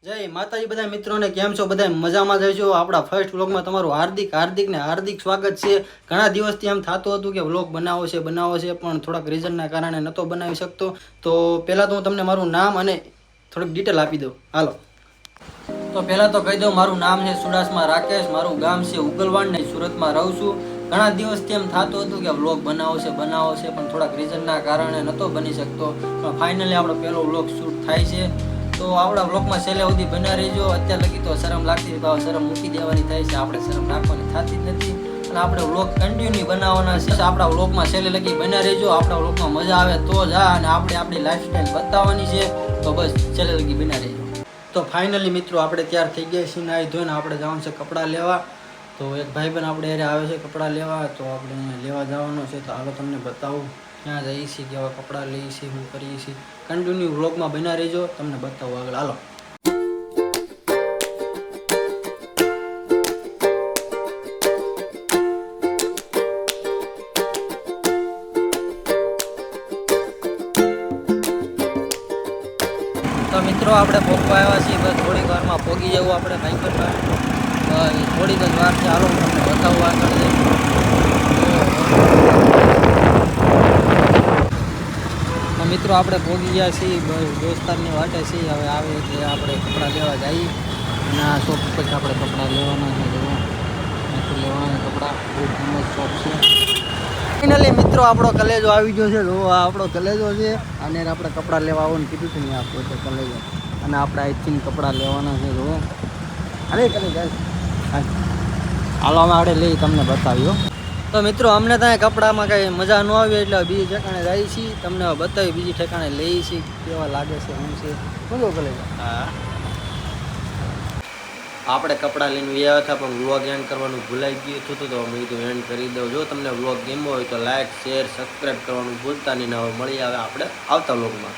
જય માતાજી બધા મિત્રોને કેમ છો બધા મજામાં જઈજો આપણા ફર્સ્ટ વ્લોગમાં તમારું હાર્દિક સ્વાગત છે। ઘણા દિવસથી એમ થતું હતું કે વ્લોગ બનાવો છે પણ થોડાક રીઝનના કારણે નહોતો બનાવી શકતો। તો પહેલાં તો હું તમને મારું નામ અને થોડીક ડિટેલ આપી દઉં। હાલો તો પહેલાં તો કહી દઉં, મારું નામ છે સુડાસમા રાકેશ, મારું ગામ છે ઉગલવાડ ને સુરતમાં રહું છું। ઘણા દિવસથી એમ થતું હતું કે વ્લોગ બનાવો છે પણ થોડાક રીઝનના કારણે નહોતો બની શકતો। પણ ફાઇનલી આપણો પહેલો વ્લોગ શૂટ થાય છે। તો આપણા વ્લોગમાં છેલ્લે સુધી બન્યા રહીજો। અત્યાર લગી તો શરમ લાગતી તો શરમ મૂકી દેવાની થાય છે, આપણે શરમ રાખવાની થતી જ નથી અને આપણે વ્લોગ કન્ટિન્યુ બનાવવાના છે। આપણા વ્લોગમાં છેલ્લે લગી બન્યા રહીજો। આપણા વ્લોગમાં મજા આવે તો જ અને આપણે આપણી લાઈફસ્ટાઈલ બતાવવાની છે, તો બસ છેલ્લે લગી બન્યા રહીજો। તો ફાઇનલી મિત્રો આપણે તૈયાર થઈ ગયા છીએ, નાહી ધોઈને આપણે જવાનું છે કપડાં લેવા। તો એક ભાઈબંધ આપણે એને આવે છે કપડાં લેવા, તો આપણે અહીંયા લેવા જવાનું છે। તો હાલો તમને બતાવું ક્યાં જઈએ છીએ, કેવા કપડાં લઈએ છીએ, શું કરીએ છીએ। કન્ટિન્યુ વ્લોગમાં બન્યા રહેજો, તમને બતાવું આગળ। હાલો તો મિત્રો આપણે પહોંચવા આવ્યા છીએ, બસ થોડીક વારમાં પહોંચી જવું આપણે ભાઈ પર થોડીક જ વાર છે। હાલો હું તમને બતાવું આગળ જઈને। તો મિત્રો આપણે પહોંચી ગયા છીએ, બસ દોસ્તારની વાટે છીએ, હવે આવે એટલે આપણે કપડાં લેવા જઈએ અને આ શોપ પછી આપણે કપડાં લેવાના છે। ત્યાંથી લેવાના કપડાં બહુ ફેમસ શોપ છે। ફાઇનલી મિત્રો આપણો કલેજો આવી ગયો છે, જો આ આપણો કલેજો છે અને આપણે કપડાં લેવા આવવાનું કીધું હતું ને આપણો તો કલેજો, અને આપણે અહીંથી કપડાં લેવાના છે। જો અરે કલેજ હાલો અમે આપણે લઈ તમને બતાવ્યો। તો મિત્રો અમને ત્યાં કપડામાં કંઈ મજા ન આવી એટલે બીજી ઠેકાણે જઈએ છીએ, તમને બતાવી બીજી ઠેકાણે લઈએ છીએ કેવા લાગે છે શું છે। શું કહો કલેજ? હા આપણે કપડાં લઈને ગયા હતા પણ વ્લોગ એન્ડ કરવાનું ભૂલાઈ ગયું હતું, તો મેં કીધું એન્ડ કરી દઉં। જો તમને વ્લોગ ગમ્યો હોય તો લાઈક શેર સબસ્ક્રાઈબ કરવાનું ભૂલતા નહીં। હવે મળી આવે આપણે આવતા વ્લોગમાં।